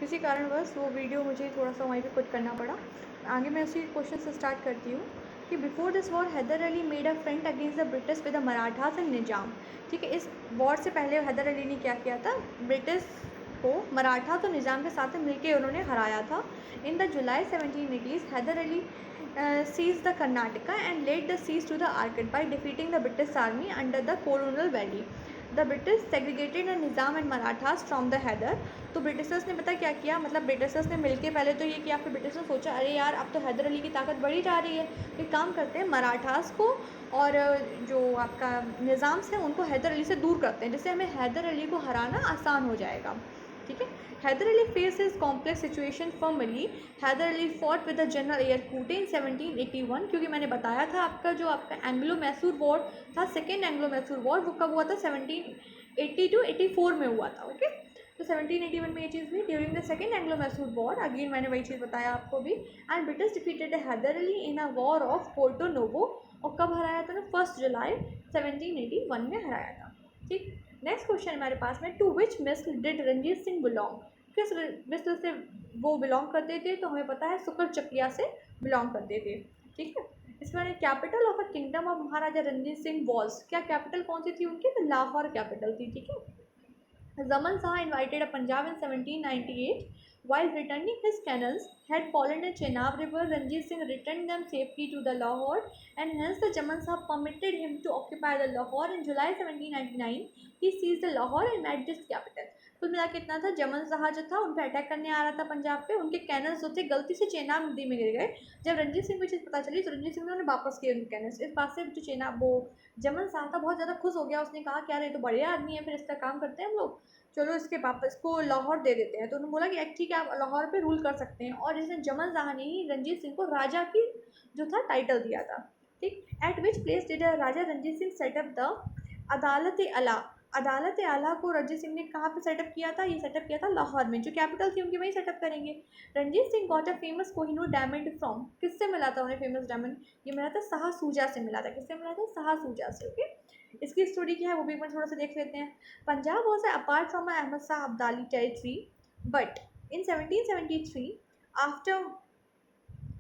किसी कारणवश वो वीडियो मुझे थोड़ा सा वहीं पे क्विट करना पड़ा। आगे मैं उसी क्वेश्चन से स्टार्ट करती हूँ कि before this war Hyder Ali made a front against the British with the Marathas and Nizam. ठीक है, इस वॉर से पहले हैदर अली ने क्या किया था, ब्रिटिश को मराठा तो निज़ाम के साथ मिलकर उन्होंने हराया था। In the July 1780s Hyder Ali seized the Karnataka and laid the siege to the Arcot by defeating the British army under the Corunal Valley. The British segregated the Nizam and Marathas from the Hyder. तो Britishers ने पता क्या किया, मतलब Britishers ने मिलके पहले तो ये किया, फिर ब्रिटिशर्स ने सोचा अरे यार अब तो हैदर अली की ताकत बढ़ी जा रही है, एक काम करते हैं मराठास को और जो आपका निज़ाम से उनको हैदर अली से दूर करते हैं, जिससे हमें हैदर अली को हराना आसान हो जाएगा। ठीक है, Hyder Ali face is complex situation formally. Hyder Ali fought with the general Eyre Coote in 1781, क्योंकि मैंने बताया था आपका जो आपका एंग्लो मैसूर वॉर था, सेकेंड एंग्लो मैसूर वॉर, वो कब हुआ था, 1780 to 84 में हुआ था। ओके, तो 1781 में ये चीज़ हुई during the second Anglo Mysore war. Again मैंने वही चीज़ बताया आपको भी। And British defeated Hyder Ali in a war of Porto Novo, और कब हराया था ना, 1 जुलाई 1781 में हराया था। ठीक, नेक्स्ट क्वेश्चन हमारे पास में, to which misl did Ranjit Singh belong, किस मिसल से वो बिलोंग करते थे, तो हमें पता है शुक्र चकिया से बिलोंग करते थे। ठीक है, इसमें capital of a kingdom of Maharaja Ranjit Singh was, क्या कैपिटल कौन सी थी उनकी, तो लाहौर कैपिटल थी। ठीक है, Zaman Shah invited a Punjab in 1798. While returning his cannons had fallen in Chenab River, Ranjit Singh returned them safely to the Lahore, and hence the Zaman Shah permitted him to occupy the Lahore. In July 1799, he seized the Lahore and made its capital. कुल मिला के इतना था, जमन शाह जो था उन पर अटैक करने आ रहा था पंजाब पे, उनके कैनन्स जो थे गलती से चेनाब नदी में गिर गए। जब रंजीत सिंह को चीज़ पता चली तो रंजीत सिंह ने उन्हें वापस किए उनके कैनन्स। इस बात से जो चेनाब वो जमन शाह था बहुत ज़्यादा खुश हो गया, उसने कहा कि यार ये तो बढ़िया आदमी है, फिर इसका काम करते हैं हम लोग, चलो इसके वापस को लाहौर दे देते हैं। तो उन्होंने बोला कि ठीक है आप लाहौर पे रूल कर सकते हैं, और इसने जमन शाह ने ही रंजीत सिंह को राजा की जो था टाइटल दिया था। ठीक, at which place did Raja Ranjit Singh set up the Adalat Ala, अदालत आला को रंजीत सिंह ने कहाँ पे सेटअप किया था, ये सेटअप किया था लाहौर में, जो कैपिटल थी उनकी वहीं सेटअप करेंगे। Ranjit Singh got a famous Kohinoor diamond from, किससे मिला था उन्हें फेमस डायमंड, ये मिला था शाह सूजा से मिला था। किससे मिला था, शाह सूजा से। ओके, इसकी स्टोरी क्या है वो भी एक बार थोड़ा सा देख लेते हैं। Punjab was apart from Ahmad Shah Abdali territory, but in 1773 after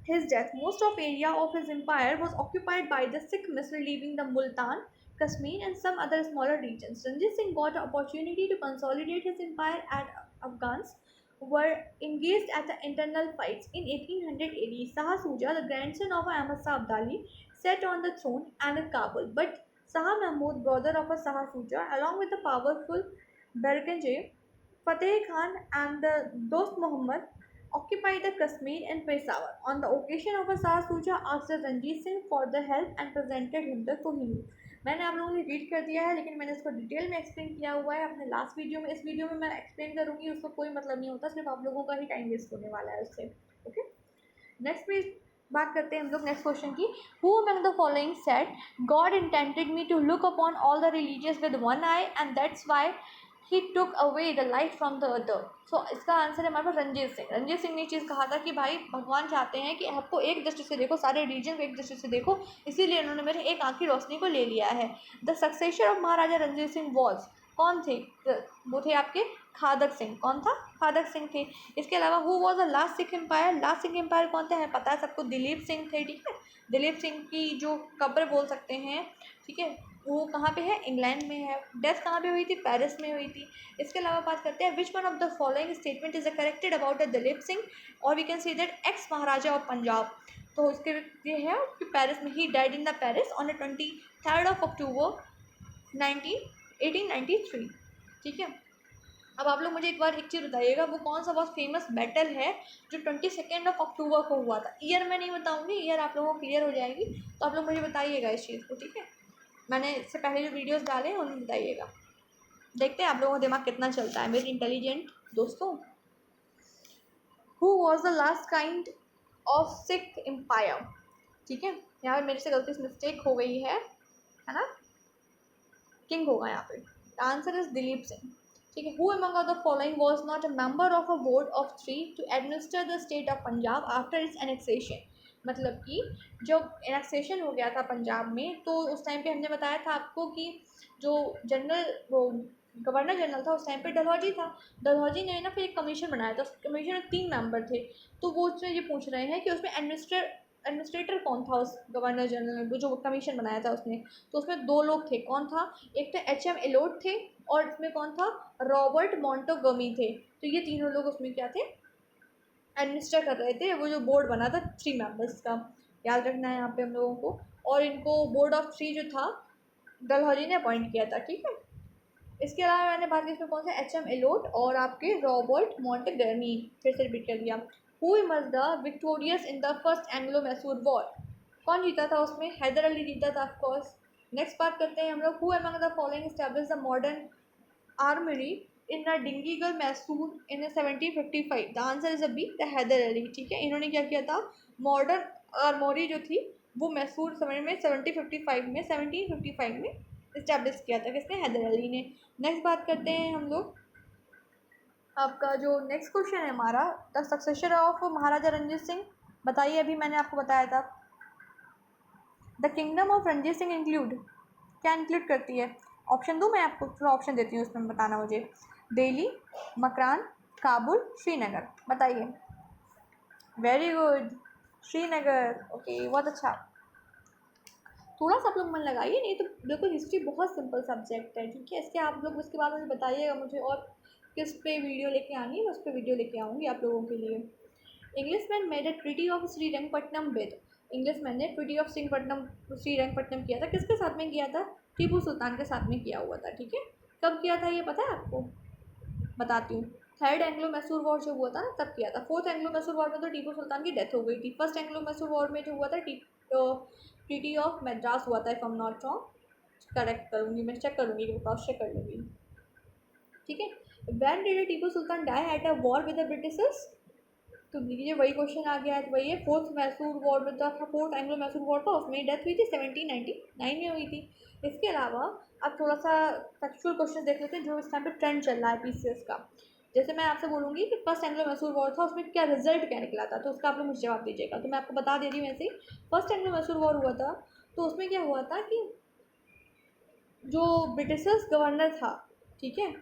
his death, most of area of his empire was occupied by the Sikh Misr, leaving the Multan, Kashmir, and some other smaller regions. Ranjit Singh got an opportunity to consolidate his empire as Afghans were engaged at the internal fights. In 1880, Shah Suja, the grandson of Ahmad Shah Abdali, sat on the throne and in Kabul. But Shah Mahmud, brother of Shah Suja, along with the powerful Barganje, Fateh Khan, and the Dost Muhammad, occupied the Kashmir and Peshawar. On the occasion of a Shah Suja asked Ranjit Singh for the help and presented him the Kohinoor. मैंने आप लोगों को read कर दिया है, लेकिन मैंने इसको डिटेल में एक्सप्लेन किया हुआ है अपने लास्ट वीडियो में। इस वीडियो में मैं एक्सप्लेन करूँगी, उसको कोई मतलब नहीं होता, सिर्फ आप लोगों का ही टाइम वेस्ट होने वाला है उससे। ओके, नेक्स्ट पे बात करते हैं हम लोग नेक्स्ट क्वेश्चन की। Who among the following said God intended me to look upon all the religious with one eye and that's why he took away the light from the other. So इसका answer है हमारे पास रंजीत सिंह। रंजीत सिंह ने चीज़ कहा था कि भाई भगवान चाहते हैं कि आपको एक दृष्टि से देखो, सारे रिलीजन को एक दृष्टि से देखो, इसीलिए उन्होंने मेरे एक आँख की रोशनी को ले लिया है। The successor of Maharaja Ranjit Singh was, कौन थे, वो थे आपके खादक सिंह। कौन था, खादक सिंह थे। इसके अलावा who was the last Sikh empire, last Sikh empire कौन थे, हमें पता है सबको, दिलीप सिंह थे। ठीक है, दिलीप सिंह की जो कब्र बोल सकते हैं, ठीक है, वो कहाँ पे है, इंग्लैंड में है। डेथ कहाँ पे हुई थी, पेरिस में हुई थी। इसके अलावा बात करते हैं which one of the following statement is corrected about the Dilip Singh, और we can see that ex Maharaja of Punjab. तो इसके ये है कि पेरिस में ही died in the Paris on the 23 October 1893। ठीक है, अब आप लोग मुझे एक बार एक चीज़ बताइएगा, वो कौन सा बहुत फेमस बैटल है जो 22 अक्टूबर को हुआ था। ईयर मैं नहीं बताऊंगी, ईयर आप लोगों को क्लियर हो जाएगी, तो आप लोग मुझे बताइएगा इस चीज़ को। ठीक है, मैंने इससे पहले जो वीडियोस डाले हैं उनमें बताइएगा। देखते हैं आप लोगों का दिमाग कितना चलता है मेरे इंटेलिजेंट दोस्तों। Who was the last kind of Sikh empire. ठीक है, यहाँ पर मेरे से गलती से मिस्टेक हो गई है ना, किंग होगा यहाँ पे। Answer is Dilip Singh. ठीक है, who among the following was not a member of a board of 3 to administer the state of Punjab after its annexation. मतलब कि जब एनेक्सेशन हो गया था पंजाब में, तो उस टाइम पे हमने बताया था आपको कि जो जनरल वो गवर्नर जनरल था उस टाइम पे डलहौजी था। डलहौजी ने ना फिर एक कमीशन बनाया था, उस कमीशन में 3 मेंबर थे। तो वो उसमें ये पूछ रहे हैं कि उसमें एडमिनिस्ट्रेटर कौन था उस गवर्नर जनरल ने जो कमीशन बनाया था उसने। तो उसमें 2 लोग थे, कौन था, एक तो एच एम एलोट थे और इसमें कौन था, रॉबर्ट मोंटोगमी थे। तो ये तीनों लोग उसमें क्या थे, एडमिनिस्टर कर रहे थे वो जो बोर्ड बना था 3 मेंबर्स का, याद रखना है यहाँ पे हम लोगों को। और इनको बोर्ड ऑफ 3 जो था डलहौजी ने अपॉइंट किया था, ठीक है। इसके अलावा मैंने बात की इसमें कौन सा, एच एम एलोट और आपके रॉबर्ट मोंटेगमी, फिर से रिपीट कर दिया। Who emerge the victorious in the first Anglo Mysore war, कौन जीता था उसमें, हैदर अली जीता था ऑफकोर्स। नेक्स्ट बात करते हैं हम लोग, who among the following establish the modern armoury in the Dindigul Mysore in 1755, the answer is A B, the Hyder Ali, ठीक है। इन्होंने क्या किया था, मॉडर्न आर्मरी जो थी वो मैसूर समय में 1755 में इस्टेब्लिश किया था, किसने, हैदर अली ने। नेक्स्ट बात करते हैं हम लोग, आपका जो नेक्स्ट क्वेश्चन है हमारा, the successor of Maharaja Ranjit Singh, बताइए। अभी मैंने आपको बताया था the kingdom of Ranjit Singh include, क्या इंक्लूड करती है, ऑप्शन दूँ मैं आपको, थोड़ा ऑप्शन देती हूँ उसमें बताना मुझे, दिल्ली, मकरान, काबुल, श्रीनगर, बताइए। वेरी गुड, श्रीनगर, ओके, बहुत अच्छा। थोड़ा सा आप लोग मन लगाइए, नहीं तो बिल्कुल हिस्ट्री बहुत सिंपल सब्जेक्ट है, ठीक है। इसके आप लोग उसके बाद मुझे बताइएगा मुझे और किस पे वीडियो लेके आनी है, मैं उस पर वीडियो लेके आऊँगी आप लोगों के लिए। Englishman made a treaty of Srirangapatnam with, Englishman ने ट्रीटी ऑफ श्रीरंगपट्टनम किया था, किसके साथ में किया था, टीपू सुल्तान के साथ में किया हुआ था, ठीक है। कब किया था ये पता है आपको, बताती हूँ। थर्ड एंग्लो मैसूर वॉर जो हुआ था ना तब किया था। फोर्थ एंग्लो मैसूर वॉर में तो टीपू सुल्तान की डेथ हो गई थी। फर्स्ट एंग्लो मैसूर वॉर में जो हुआ था ट्रीटी ऑफ मद्रास हुआ था, if I am not wrong, correct करूँगी मैं, चेक करूँगी, क्रॉस चेक कर लूँगी, ठीक है। When did Tipu Sultan die at a war with the Britishers, तो ये वही क्वेश्चन आ गया है, वही है, फोर्थ मैसूर वॉर में था, फोर्थ एंग्लो मैसूर वॉर था, उसमें डेथ हुई थी 1799 में हुई थी। इसके अलावा अब थोड़ा सा फैक्चुअल क्वेश्चन देख लेते हैं जो इस टाइम पे ट्रेंड चल रहा है पीसीएस का। जैसे मैं आपसे बोलूँगी कि फर्स्ट एंग्लो मैसूर वॉर था, उसमें क्या रिजल्ट क्या निकला था, तो उसका आप लोग मुझे जवाब दीजिएगा। तो मैं आपको बता दे रही हूँ वैसे ही, फर्स्ट एंग्लो मैसूर वॉर हुआ था तो उसमें क्या हुआ था कि जो ब्रिटिशर्स गवर्नर था, ठीक है,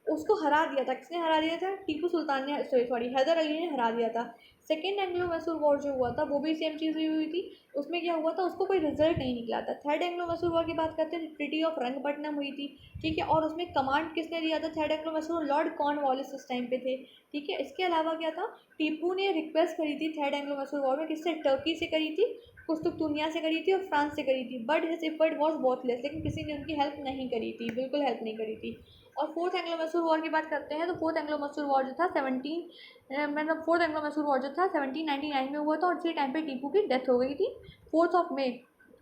उसको हरा दिया था, किसने हरा दिया था, टीपू सुल्तान ने, सॉरी हैदर अली ने हरा दिया था। सेकेंड एंग्लो मैसूर वॉर जो हुआ था वो भी सेम चीज़ हुई थी, उसमें क्या हुआ था, उसको कोई रिजल्ट नहीं निकला था। थर्ड एंग्लो मैसूर वॉर की बात करते हैं, ट्रीटी ऑफ रंगपट्टनम हुई थी, ठीक है, और उसमें कमांड किसने दिया था, third Anglo Mysore Lord Cornwallis उस टाइम पे थे, ठीक है। इसके अलावा क्या था, टीपू ने रिक्वेस्ट करी थी थर्ड एंग्लो मैसूर वॉर में, किससे, टर्की से करी थी, कुस्तुकतुनिया से करी थी और फ्रांस से करी थी, but his effort was worthless, लेकिन किसी ने उनकी हेल्प नहीं करी थी, बिल्कुल हेल्प नहीं करी थी। और फोर्थ एंग्लो मैसूर वॉर की बात करते हैं तो फोर्थ एंग्लो मैसूर वॉर जो था मतलब फोर्थ एंग्लो मैसूर वॉर जो था 1799 में हुआ था, और इसी टाइम पे टीपू की डेथ हो गई थी। 4 मई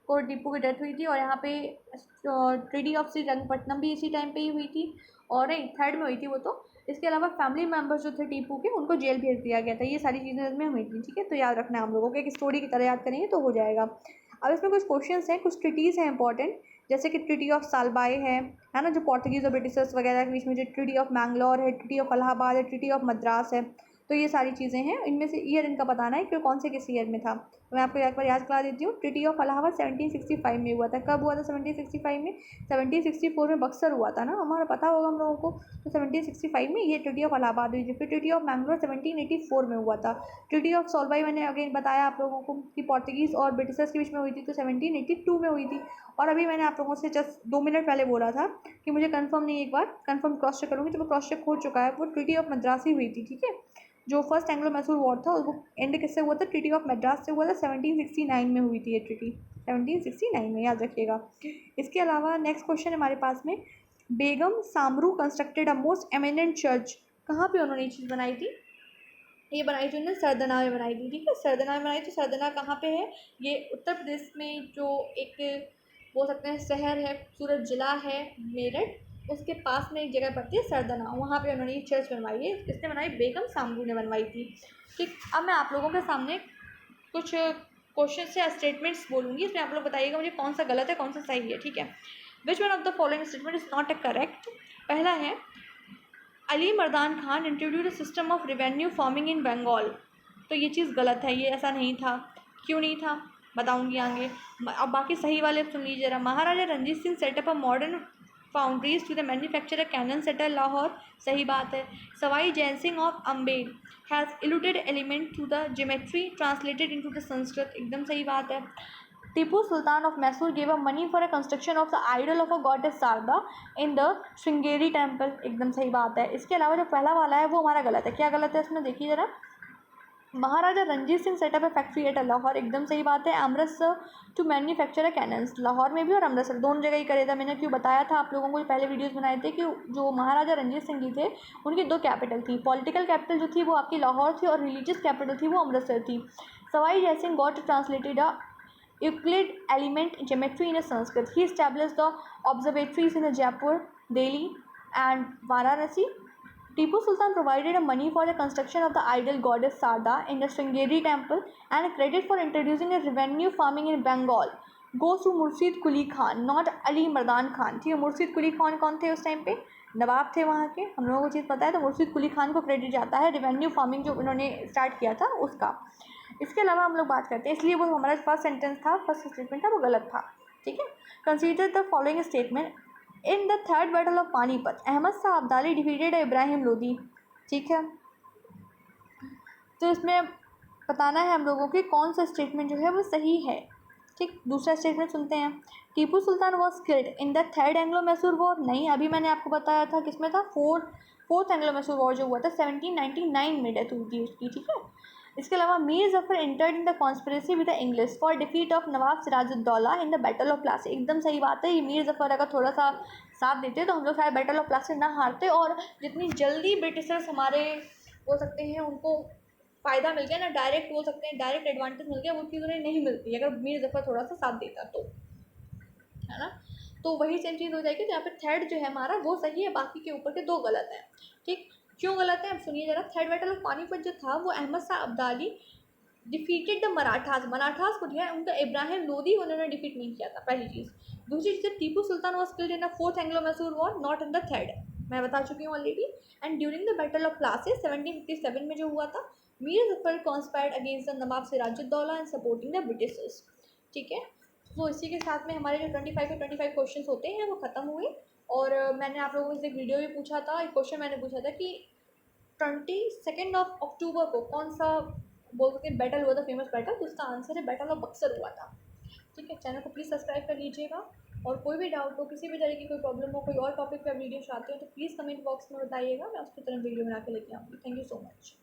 को टीपू की डेथ हुई थी, और यहाँ पे ट्रीटी ऑफ श्रीरंगपट्टनम भी इसी टाइम पे ही हुई थी, और नहीं थर्ड में हुई थी वो तो। इसके अलावा फैमिली मेम्बर्स जो थे टीपू के उनको जेल भेज दिया गया था, ये सारी चीज़ें इसमें हुई थी, ठीक है। तो याद रखना हम लोगों को, एक स्टोरी की तरह याद करेंगे तो हो जाएगा। अब इसमें कुछ क्वेश्चंस हैं, कुछ ट्रिटीज़ हैं इंपॉर्टेंट, जैसे कि ट्रीटी ऑफ सालबाई है ना, जो पोर्तुगीज़ और ब्रिटिशर्स वगैरह के बीच में, जो ट्रीटी ऑफ मैंगलोर है, ट्रीटी ऑफ इलाहाबाद है, ट्रीटी ऑफ मद्रास है। तो ये सारी चीज़ें हैं, इनमें से ईयर इनका बताना है कि कौन से किस ईयर में था। तो मैं आपको एक बार याद करा देती हूँ, ट्रीटी ऑफ इलाहाबाद 1765 में हुआ था। कब हुआ था 1765 में, 1764 में बक्सर हुआ था ना, हमारा पता होगा हम लोगों को। तो 1765 में ये ट्रीटी ऑफ इलाहाबाद हुई थी। फिर ट्रीटी ऑफ मैंगलोर 1784 में हुआ था। ट्रीटी ऑफ सॉल्बाई मैंने अगेन बताया आप लोगों को कि पोर्तुगीज़ और ब्रिटिशर्स के बीच में हुई थी, तो 1782 में हुई थी। और अभी मैंने आप लोगों से जस्ट 2 मिनट पहले बोला था कि मुझे कंफर्म नहीं, एक बार कंफर्म क्रॉस चेक करूँगी, तो वो क्रॉस चेक हो चुका है, वो ट्रीटी ऑफ मद्रास ही हुई थी, ठीक है। जो फर्स्ट एंग्लो मैसूर वॉर था वो एंड किससे हुआ था, ट्रीटी ऑफ मद्रास से हुआ था, 1769 में हुई थी ये ट्रीटी, 1769 में, याद रखिएगा। इसके अलावा नेक्स्ट क्वेश्चन हमारे पास में, Begum Samru constructed a most eminent church, कहाँ पे उन्होंने ये चीज़ बनाई थी, ये बनाई थी उन्होंने सरदना में बनाई थी, ठीक है, सरदना में बनाई। तो सरदना कहाँ पे है, ये उत्तर प्रदेश में जो एक बोल सकते हैं शहर है, सूरत जिला है मेरठ, उसके पास में एक जगह पड़ती है सरदना, वहाँ पे उन्होंने ये चर्च बनवाई है। किसने बनाई, बेगम सामरू ने बनवाई थी, ठीक। अब मैं आप लोगों के सामने कुछ क्वेश्चन या स्टेटमेंट्स बोलूँगी, इसमें आप लोग बताइएगा मुझे कौन सा गलत है कौन सा सही है, ठीक है। Which one of the following statement is not a correct, पहला है Ali Mardan Khan introduce a system of revenue farming in Bengal, तो ये चीज़ गलत है, ये ऐसा नहीं था। क्यों नहीं था बताऊंगी आगे। अब बाकी सही वाले सुन लीजिए जरा। Maharaja Ranjit Singh set up a modern foundries to the manufacturer cannons at Lahore, सही बात है. Sawai Jain Singh of Ambe has eluded element to the geometry translated into the Sanskrit, एकदम सही बात है. Tipu Sultan of Mysore gave a money for a construction of the idol of a goddess Sarda in the Sringeri temple, एकदम सही बात है. इसके अलावा जो पहला वाला है वो हमारा गलत है. क्या गलत है इसमें देखिए जरा. Maharaja Ranjit Singh set up a factory at Lahore, एकदम सही बात है. Amritsar to manufacture cannons, Lahore में भी और अमृतसर दोनों जगह ही करे था. मैंने क्यों बताया था आप लोगों को, पहले वीडियोस बनाए थे कि जो महाराजा रंजीत सिंह जी थे उनकी दो कैपिटल थी. पॉलिटिकल कैपिटल जो थी वो आपकी लाहौर थी और रिलीजियस कैपिटल थी वो अमृतसर थी. Sawai Jaisingh got translated a Euclid element geometry in a Sanskrit. He established the observatories in Jaipur, Delhi and Varanasi. Tipu Sultan provided money for the construction of the idol goddess Sarda in the Sringeri temple, and credit for introducing a revenue farming in Bengal goes to Murshid Quli Khan, not Ali Mardan Khan. ठीक है, मुर्शिद कुली खान कौन थे उस time पे, नवाब थे वहाँ के, हम लोगों को चीज़ पता है. तो मुर्शिद कुली खान को क्रेडिट जाता है रिवेन्यू फार्मिंग जो उन्होंने स्टार्ट किया था उसका. इसके अलावा हम लोग बात करते हैं, इसलिए वो हमारा फर्स्ट सेंटेंस था, फर्स्ट स्टेटमेंट था वो गलत था. ठीक है. Consider the following statement. In the third battle of Panipat Ahmad Shah Abdali defeated Ibrahim Lodi. ठीक है, तो इसमें बताना है हम लोगों की कौन सा स्टेटमेंट जो है वो सही है. ठीक, दूसरा स्टेटमेंट सुनते हैं. Tipu Sultan was killed in the third Anglo Mysore war, नहीं, अभी मैंने आपको बताया था किसमें था, फोर्थ एंग्लो मैसूर वॉर जो हुआ था 1799 में डेथ हुई थी उसकी. ठीक है. इसके अलावा Mir Jafar entered in the conspiracy with the English for defeat of Nawab Sirajuddaula in the battle of Plassey, एकदम सही बात है. ये मीर जफर अगर थोड़ा सा साथ देते तो हम लोग शायद बैटल ऑफ प्लासी ना हारते, और जितनी जल्दी ब्रिटिशर्स हमारे बोल सकते हैं उनको फ़ायदा मिल गया ना, डायरेक्ट बोल सकते हैं डायरेक्ट एडवांटेज मिल गया, वो चीज़ उन्हें नहीं मिलती अगर मीर जफर थोड़ा सा साथ देता तो, है ना. तो वही सेम चीज़ हो जाएगी. तो यहाँ पे थर्ड जो है हमारा वो सही है, बाकी के ऊपर के दो गलत हैं. ठीक, क्यों गलत है अब सुनिए जरा. थर्ड बैटल ऑफ पानीपत जो था वो अहमद शाह अब्दाली डिफीटेड द मराठास को दिया, उनका इब्राहिम लोदी उन्होंने डिफीट नहीं किया था, पहली चीज़. दूसरी चीज़, Tipu Sultan was killed in the fourth Anglo Mysore war, not in the third, मैं बता चुकी हूँ already. And during the battle of Plassey 1757 में जो हुआ था, Mir Jafar conspired against the Nawab Sirajuddaulah and supporting the Britishers. ठीक है. तो इसी के साथ में हमारे जो 25 के 25 क्वेश्चन होते हैं वो ख़त्म हुए. और मैंने आप लोगों से एक वीडियो भी पूछा था, एक क्वेश्चन मैंने पूछा था कि 22 अक्टूबर को कौन सा बोल सकते हैं बैटल हुआ था, फेमस बैटल, तो उसका आंसर है बैटल ऑफ बक्सर हुआ था. ठीक है. चैनल को प्लीज़ सब्सक्राइब कर लीजिएगा, और कोई भी डाउट हो, किसी भी तरह की कोई प्रॉब्लम हो, कोई और टॉपिक पर वीडियो चाहते हो तो प्लीज़ कमेंट बॉक्स में बताइएगा, मैं उसकी तरह वीडियो बना के लेके आऊँगी. Thank you so much.